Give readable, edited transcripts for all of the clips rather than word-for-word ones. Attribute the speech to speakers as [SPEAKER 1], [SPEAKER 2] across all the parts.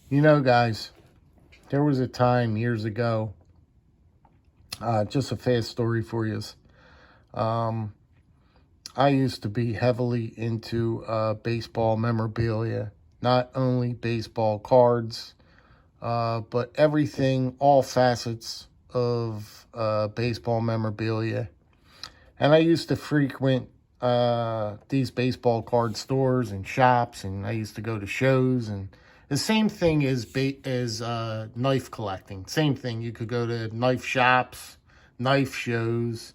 [SPEAKER 1] You know, guys, there was a time years ago, just a fast story for you. Um, I used to be heavily into baseball memorabilia, not only baseball cards, but everything, all facets of baseball memorabilia. And I used to frequent these baseball card stores and shops, and I used to go to shows. And the same thing as knife collecting. Same thing. You could go to knife shops, knife shows,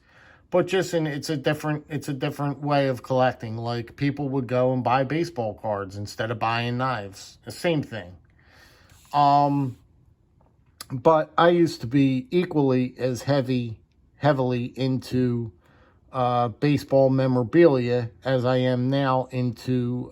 [SPEAKER 1] but it's a different way of collecting. Like people would go and buy baseball cards instead of buying knives. The same thing. Um, but I used to be equally as heavily into baseball memorabilia as I am now into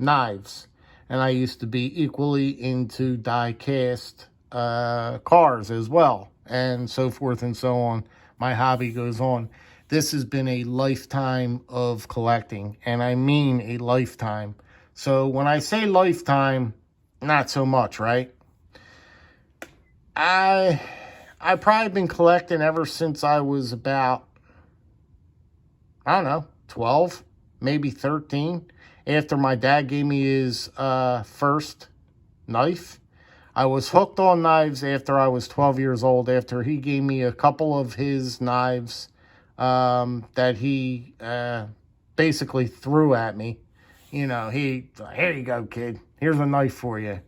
[SPEAKER 1] knives. And I used to be equally into die cast cars as well, and so forth and so on. My hobby goes on. This has been a lifetime of collecting, and I mean a lifetime. So when I say lifetime, not so much, right? I I probably been collecting ever since I was about, I don't know, 12, maybe 13. After my dad gave me his first knife. I was hooked on knives after I was 12 years old, after he gave me a couple of his knives that he basically threw at me. Here you go, kid. Here's a knife for you.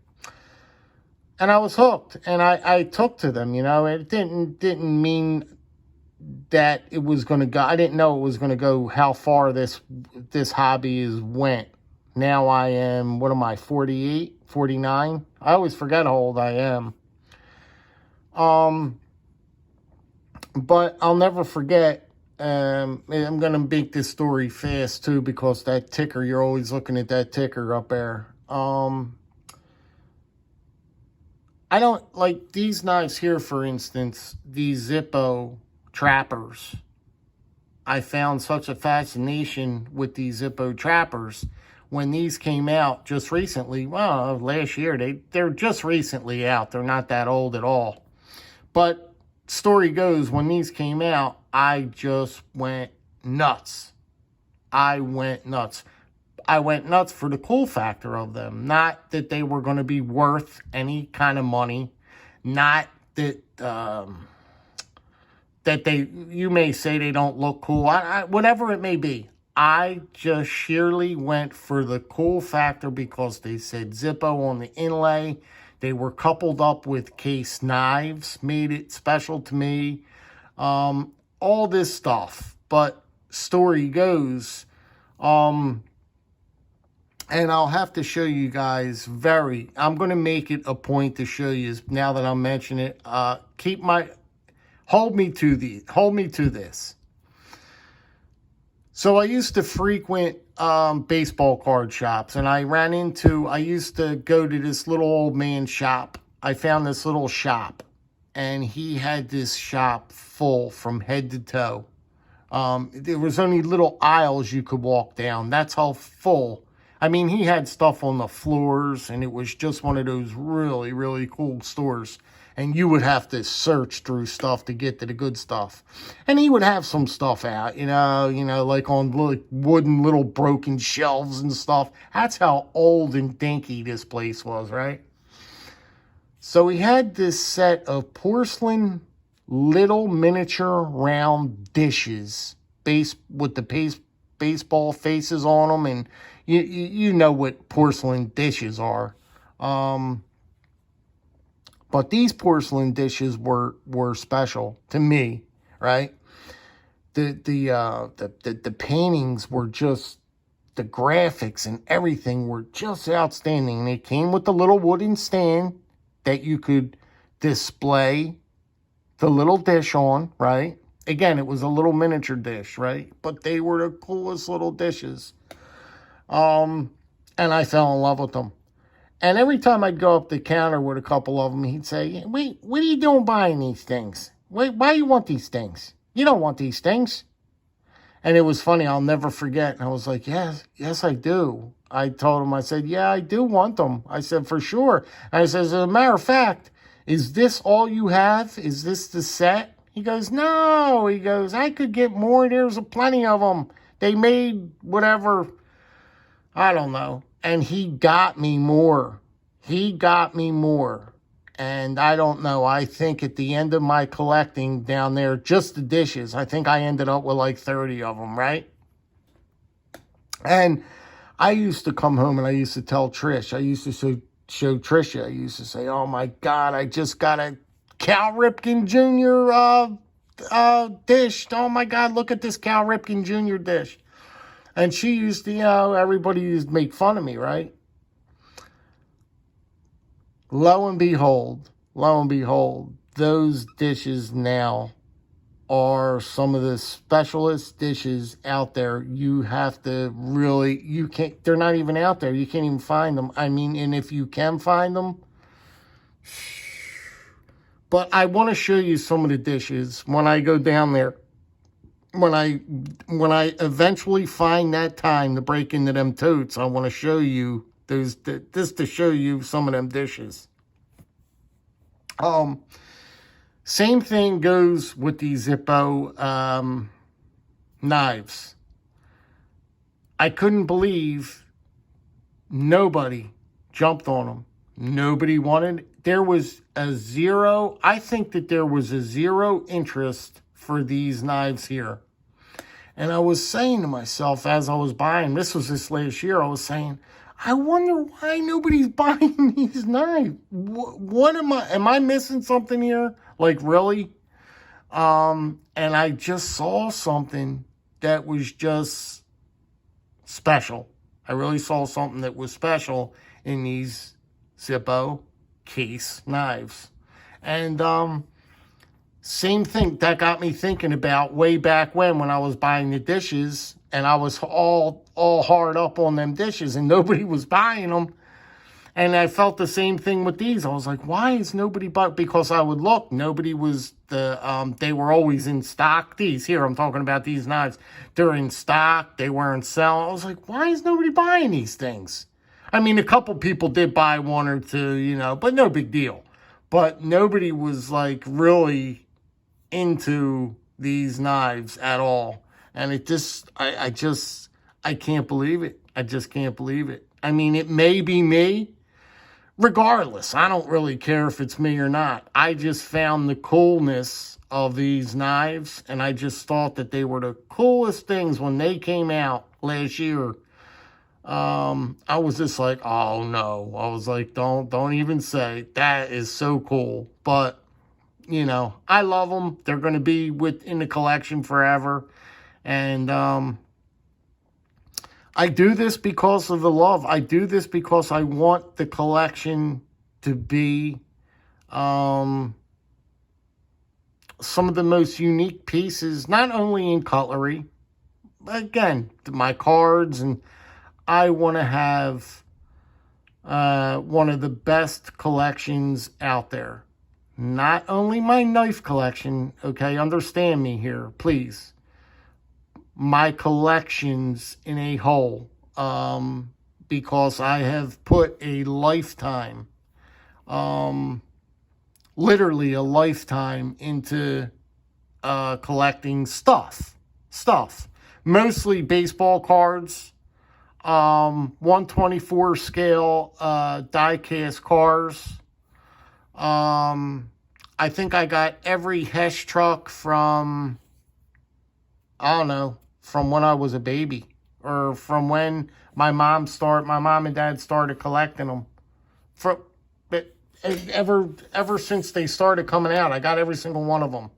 [SPEAKER 1] And I was hooked, and I took to them. It didn't mean that it was going to go. I didn't know it was going to go how far this hobby is went. Now I am, what am I, 48, 49? I always forget how old I am. Um, but I'll never forget. I'm going to make this story fast too, because that ticker, you're always looking at that ticker up there. I don't like these knives here, for instance, these Zippo trappers. I found such a fascination with these Zippo trappers when these came out just recently. Well, last year. They're just recently out. They're not that old at all. But story goes, when these came out, I just went nuts. I went nuts. I went nuts for the cool factor of them. Not that they were going to be worth any kind of money. Not that you may say they don't look cool. Whatever it may be. I just sheerly went for the cool factor because they said Zippo on the inlay. They were coupled up with case knives, made it special to me. All this stuff. But story goes, and I'll have to show you guys I'm going to make it a point to show you now that I'm mentioning it. Hold me to this. So I used to frequent baseball card shops, and I used to go to this little old man shop. I found this little shop, and he had this shop full from head to toe. There was only little aisles you could walk down. That's how full. I mean, he had stuff on the floors, and it was just one of those really, really cool stores. And you would have to search through stuff to get to the good stuff. And he would have some stuff out, like on like wooden little broken shelves and stuff. That's how old and dinky this place was, right? So he had this set of porcelain little miniature round dishes with the baseball faces on them, and you know what porcelain dishes are. But these porcelain dishes were special to me, right? The paintings were just, the graphics and everything were just outstanding. They came with the little wooden stand that you could display the little dish on, right? Again, it was a little miniature dish, right? But they were the coolest little dishes. And I fell in love with them. And every time I'd go up the counter with a couple of them, he'd say, "Wait, what are you doing buying these things? Wait, why do you want these things? You don't want these things." And it was funny, I'll never forget. And I was like, yes, I do. I told him, I said, yeah, I do want them. I said, for sure. And I said, as a matter of fact, is this all you have? Is this the set? He goes, no. He goes, I could get more. There's plenty of them. They made whatever, I don't know. And he got me more. He got me more. And I don't know. I think at the end of my collecting down there, just the dishes, I think I ended up with like 30 of them, right? And I used to come home and I used to tell Trish, I used to show Trisha, I used to say, oh my God, I just got a Cal Ripken Jr. Dish. Oh my God, look at this Cal Ripken Jr. dish. And she used to, everybody used to make fun of me, right? Lo and behold, those dishes now are some of the specialist dishes out there. You have to really, they're not even out there. You can't even find them. I mean, and if you can find them, but I want to show you some of the dishes when I go down there. When I eventually find that time to break into them totes, I want to show you this to show you some of them dishes. Same thing goes with the Zippo knives. I couldn't believe nobody jumped on them. Nobody wanted. There was a zero. I think that there was a zero interest for these knives here. And I was saying to myself as I was buying, this was this last year, I was saying, I wonder why nobody's buying these knives. What am I missing something here? Like, really? And I just saw something that was just special. I really saw something that was special in these Zippo case knives. And same thing, that got me thinking about way back when I was buying the dishes and I was all hard up on them dishes and nobody was buying them. And I felt the same thing with these. I was like, why is nobody buying? Because I would look, nobody was, they were always in stock. These here, I'm talking about these knives. They're in stock, they weren't selling. I was like, why is nobody buying these things? I mean, a couple people did buy one or two, but no big deal. But nobody was like really into these knives at all. And it just, I can't believe it. I just can't believe it. I mean, it may be me. Regardless, I don't really care if it's me or not. I just found the coolness of these knives, and I just thought that they were the coolest things when they came out last year. I was just like, oh no. I was like, don't even say. That is so cool. But, I love them. They're going to be in the collection forever. And I do this because of the love. I do this because I want the collection to be some of the most unique pieces, not only in cutlery, but again, my cards. And I want to have one of the best collections out there. Not only my knife collection, okay? Understand me here, please. My collections in a whole, because I have put a lifetime, literally a lifetime into collecting stuff, mostly baseball cards, 1/24 scale die cast cars. I think I got every Hesh truck from, I don't know, from when I was a baby, or from when my mom and dad started collecting them. Ever since they started coming out, I got every single one of them.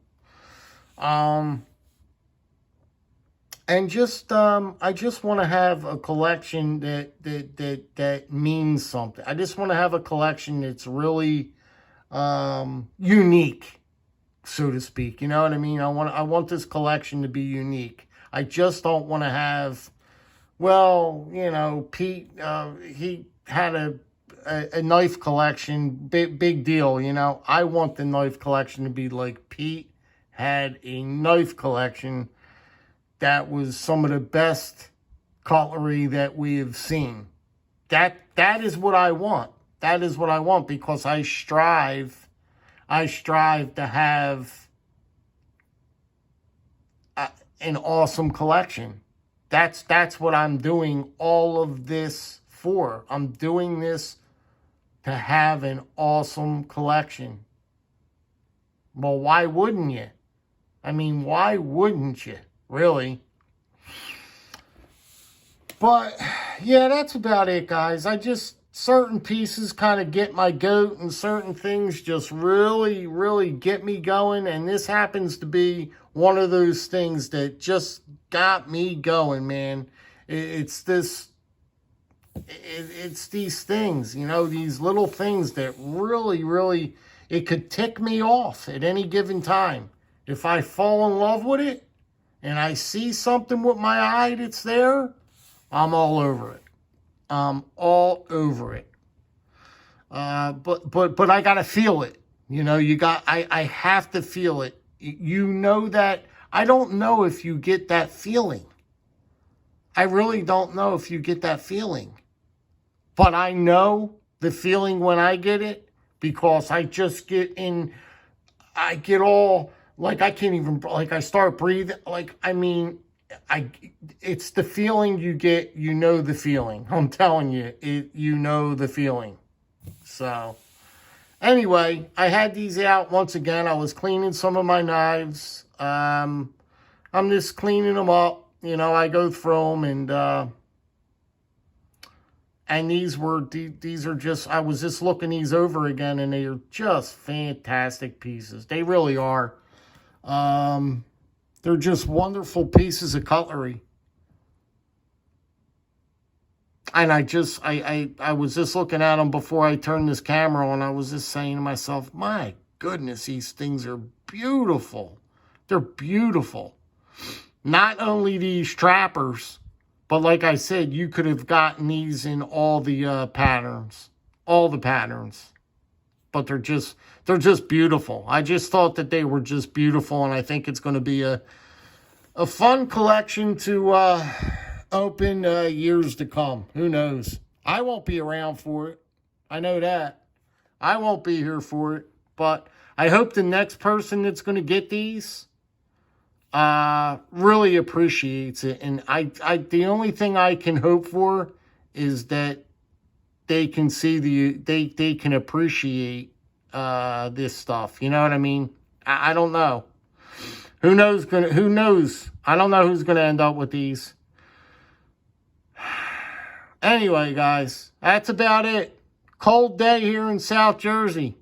[SPEAKER 1] And just I just want to have a collection that means something. I just want to have a collection that's really unique, so to speak. You know what I mean? I want this collection to be unique. I just don't want to have, Pete, he had a knife collection, big deal, I want the knife collection to be like Pete had a knife collection that was some of the best cutlery that we have seen. That is what I want. That is what I want, because I strive to have an awesome collection. That's what I'm doing all of this for. I'm doing this to have an awesome collection. Well, why wouldn't you? I mean, why wouldn't you? Really? But, yeah, that's about it, guys. Certain pieces kind of get my goat, and certain things just really, really get me going. And this happens to be one of those things that just got me going, man. It's these things, these little things that really, really, it could tick me off at any given time. If I fall in love with it and I see something with my eye that's there, I'm all over it. I'm all over it. But I gotta feel it. I have to feel it. That. I don't know if you get that feeling. I really don't know if you get that feeling. But I know the feeling when I get it, because I just I get all, like, I can't even, like, I start breathing, like, I mean, it's the feeling you get, the feeling. I'm telling you, the feeling. So, anyway, I had these out once again. I was cleaning some of my knives. I'm just cleaning them up. I go through them, and these are just, I was just looking these over again, and they are just fantastic pieces. They really are. They're just wonderful pieces of cutlery. And I was just looking at them before I turned this camera on. I was just saying to myself, my goodness, these things are beautiful. They're beautiful. Not only these trappers, but like I said, you could have gotten these in all the patterns. All the patterns. But they're just beautiful. I just thought that they were just beautiful, and I think it's going to be a fun collection to open years to come. Who knows? I won't be around for it. I know that. I won't be here for it. But I hope the next person that's going to get these really appreciates it. And the only thing I can hope for is that they can see they can appreciate this stuff. You know what I mean? I don't know. Who knows? I don't know who's gonna end up with these. Anyway, guys, that's about it. Cold day here in South Jersey.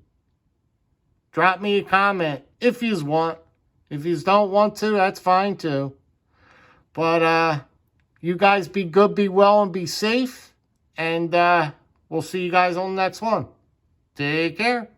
[SPEAKER 1] Drop me a comment if yous want. If yous don't want to, that's fine too. But you guys be good, be well, and be safe. And we'll see you guys on the next one. Take care.